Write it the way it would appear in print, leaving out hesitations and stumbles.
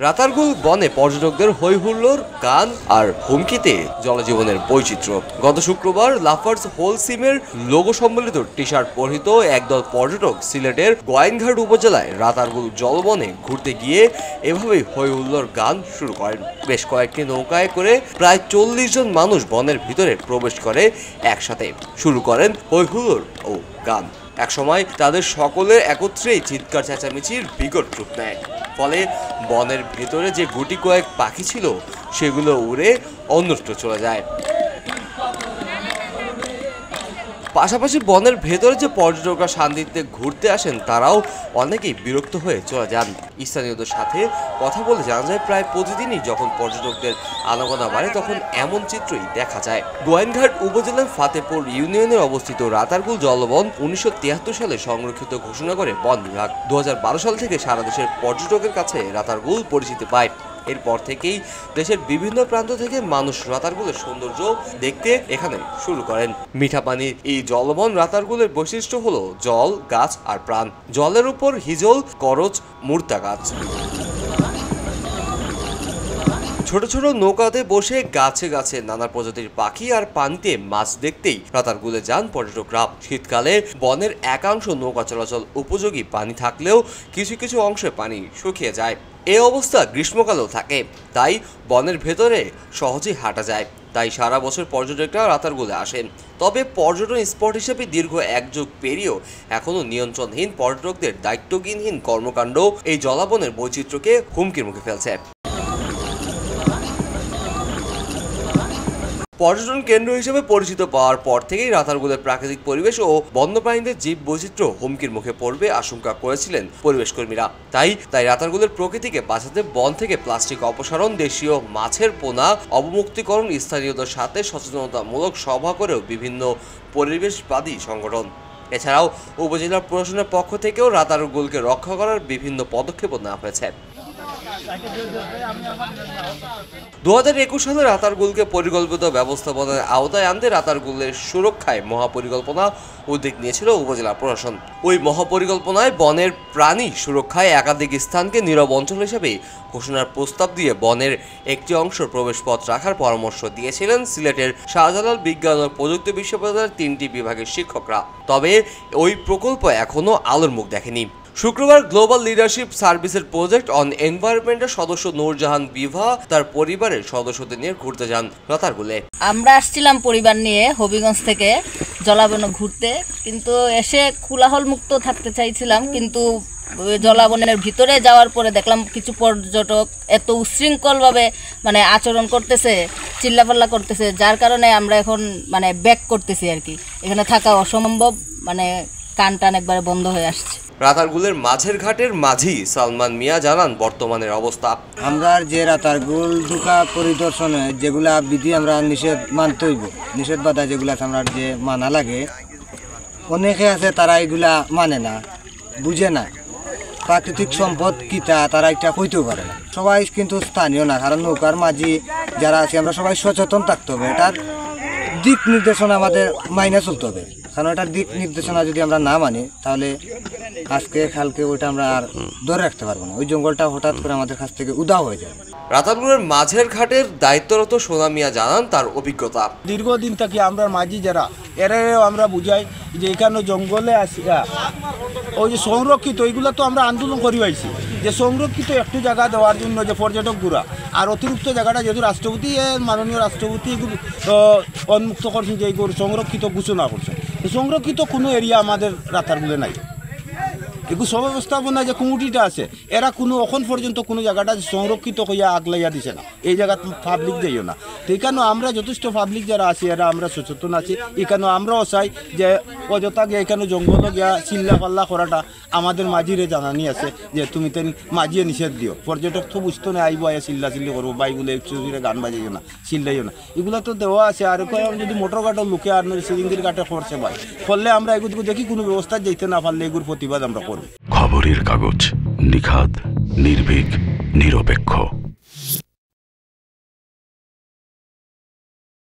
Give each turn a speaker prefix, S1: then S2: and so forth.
S1: রাতারগুল বনে পর্যটকদের হৈ হুল্লোড়, গান আর হুমকিতে জনজীবনের বৈচিত্র্য। গত শুক্রবার লাফার্স হোল সিমের লোগো সম্বলিত টি শার্ট পরিহিত একদল পর্যটক সিলেটের গোয়াইনঘাট উপজেলায় রাতারগুল জলবনে ঘুরতে গিয়ে এভাবেই হৈ হুল্লোড় গান শুরু করেন। বেশ কয়েকটি নৌকায় করে প্রায় 40 জন মানুষ বনের ভিতরে প্রবেশ করে একসাথে শুরু করেন হৈ হুল্লোড় ও গান। একসময় তাদের সকলের একত্রেই চিৎকার চেঁচামেচির বিকট রূপ নেয়। ফলে বনের ভেতরে যে গুটি কয়েক পাখি ছিল সেগুলো উড়ে অন্যত্র চলে যায়। পাশাপাশি বনের ভেতরে যে পর্যটকরা শান্তিতে ঘুরতে আসেন তারাও অনেকেই বিরক্ত হয়ে চলে যান। স্থানীয়দের সাথে কথা বলে জানা যায়, প্রায় প্রতিদিনই যখন পর্যটকদের আনাগোনা বাড়ে তখন এমন চিত্রই দেখা যায়। গোয়াইনঘাট উপজেলার ফাতেপুর ইউনিয়নে অবস্থিত রাতারগুল জলবন 1973 সালে সংরক্ষিত ঘোষণা করে বন বিভাগ। 2012 সাল থেকে সারা দেশের পর্যটকের কাছে রাতারগুল পরিচিতি পায়। এরপর থেকেই দেশের বিভিন্ন প্রান্ত থেকে মানুষ রাতারগুলের সৌন্দর্য দেখতে এখানে শুরু করেন। মিঠা পানির এই জলবন রাতারগুলের বৈশিষ্ট্য হলো জল, গাছ আর প্রাণ। জলের উপর হিজল, করচ, মুর্তা গাছ। ছোট ছোট নৌকাতে বসে গাছে গাছে নানা প্রজাতির পাখি আর পানিতে মাছ দেখতেই রাতারগুলে যান পর্যটকরা। শীতকালে বনের একাংশ নৌকা চলাচল উপযোগী পানি থাকলেও কিছু কিছু অংশে পানি শুকিয়ে যায়। এই অবস্থা গ্রীষ্মকালেও থাকে, তাই বনের ভেতরে সহজেই হাঁটা যায়। তাই সারা বছর পর্যটকরা রাতারগুলে আসেন। তবে পর্যটন স্পট হিসেবে দীর্ঘ এক যুগ পেরিয়েও এখনও নিয়ন্ত্রণহীন পর্যটকদের দায়িত্বজ্ঞানহীন কর্মকাণ্ড এই জলাবনের বৈচিত্র্যকে হুমকির মুখে ফেলছে। পর্যটন কেন্দ্র হিসেবে পরিচিত পাওয়ার পর থেকেই রাতারগুলের প্রাকৃতিক পরিবেশ ও বন্যপ্রাণীদের জীব বৈচিত্র্য হুমকির মুখে পড়বে আশঙ্কা করেছিলেন পরিবেশ কর্মীরা। তাই রাতারগুলের প্রকৃতিকে বাঁচাতে বন থেকে প্লাস্টিক অপসারণ, দেশীয় মাছের পোনা অবমুক্তিকরণ, স্থানীয়দের সাথে সচেতনতামূলক সভা করেও বিভিন্ন পরিবেশবাদী সংগঠন। এছাড়াও উপজেলা প্রশাসনের পক্ষ থেকেও রাতারগুলকে রক্ষা করার বিভিন্ন পদক্ষেপ নেওয়া হয়েছে। 2021 সালে রাতারগুলকে পরিকল্পিত ব্যবস্থাপনার আওতায় আনতে রাতারগুলের সুরক্ষায় মহাপরিকল্পনা উদ্যোগ নিয়েছিল উপজেলা প্রশাসন। ওই মহাপরিকল্পনায় বনের প্রাণী সুরক্ষায় একাধিক স্থানকে নীরব অঞ্চল হিসেবে ঘোষণার প্রস্তাব দিয়ে বনের একটি অংশ প্রবেশপথ রাখার পরামর্শ দিয়েছিলেন সিলেটের শাহজালাল বিজ্ঞান ও প্রযুক্তি বিশ্ববিদ্যালয়ের 3টি বিভাগের শিক্ষকরা। তবে ওই প্রকল্প এখনও আলোর মুখ দেখেনি। শুক্রবার গ্লোবাল লিডারশিপ সার্ভিসের প্রজেক্ট অন এনভায়রনমেন্টের সদস্য নূরজাহান বিভা তার পরিবারের সদস্যদের নিয়ে ঘুরতে যান রাতারগুলে।
S2: আমরা আসছিলাম পরিবার নিয়ে হবিগঞ্জ থেকে জলাবনে ঘুরতে, কিন্তু এসে কোলাহল মুক্ত থাকতে চাইছিলাম, কিন্তু জলাবনের ভিতরে যাওয়ার পরে দেখলাম কিছু পর্যটক এত উচ্ছৃঙ্খলভাবে আচরণ করতেছে, চিল্লাপাল্লা করতেছে, যার কারণে আমরা এখন ব্যাক করতেছি আর কি। এখানে থাকা অসম্ভব, কান টান একবারে বন্ধ হয়ে আসছে।
S1: রাতারগুলের মাঝের ঘাটের মাঝি সালমান মিয়া জানান বর্তমানের অবস্থা।
S3: আমরা যে রাতারগুল ঢুকা পরিদর্শনে যেগুলা বিধি আমরা নিষেধ মানতে হইব, নিষেধ বাধা যেগুলা আমরা যে মানা লাগে, অনেকে আছে তারা এগুলা মানে না, বুঝে না। প্রাকৃতিক সম্পদ কিতা তারা এটা কইতেও পারে না। সবাই কিন্তু স্থানীয় না, কারণ নৌকার মাঝি যারা আছে আমরা সবাই সচেতন থাকতে হবে। এটার দিক নির্দেশনা আমাদের মাইনে চলতে হবে, কারণ এটার দিক নির্দেশনা যদি আমরা না মানি তাহলে আজকে কালকে ওইটা আমরা আর ধরে রাখতে পারবো না। ওই জঙ্গলটা হঠাৎ করে আমাদের কাছ থেকে উধাও হয়ে যায়।
S1: রাতারগুলের মাঝের ঘাটের দায়িত্বরত সোনা মিয়া জানান তার অভিজ্ঞতা।
S4: দীর্ঘদিন থেকে আমরা মাঝি যারা এরাও আমরা বুঝাই যে এখানে জঙ্গলে আসিয়া ওই যে সংরক্ষিত ওইগুলো তো আমরা আন্দোলন করি হয়েছি যে সংরক্ষিত একটু জায়গা দেওয়ার জন্য যে পর্যটক ঘুরা, আর অতিরিক্ত জায়গাটা যেহেতু রাষ্ট্রপতি মাননীয় রাষ্ট্রপতি এগুলো উন্মুক্ত করছেন যে এইগুলো সংরক্ষিত ঘোষণা করছেন। সংরক্ষিত কোনো এরিয়া আমাদের রাতারগুলে নাই। এগুলো সব্যবস্থাপনা যে কমিটিটা আছে এরা কোনো এখন পর্যন্ত কোনো জায়গাটা সংরক্ষিত হইয়া আগলাইয়া দিছে না, এই জায়গা পাবলিক যাইও না। তো এখানে আমরা যথেষ্ট পাবলিক যারা আছি এরা আমরা সচেতন আছি। এখানে আমরাও চাই যে অযথা গিয়ে এখানে জঙ্গলে গিয়া চিল্লা পাল্লা করাটা আমাদের মাঝিরে জানানি আছে যে তুমি তেন মাঝিয়ে নিষেধ দিও। পর্যটক তো বুঝতো না আইব আয়া চিল্লা চিল্লি করবো, বাইগুলো চুরিরে গান বাজাইও না, চিল্লাইও না, এগুলো তো দেওয়া আছে। আর যদি মোটর ঘাটও লুকে আর সিলিঙ্গির ঘাটে করছে ভাই করলে আমরা এগুলো দেখি কোনো ব্যবস্থা যেতে না পারলে এগুলোর প্রতিবাদ আমরা করব।
S5: খবরের কাগজ, নিখাদ, নির্ভীক, নিরপেক্ষ।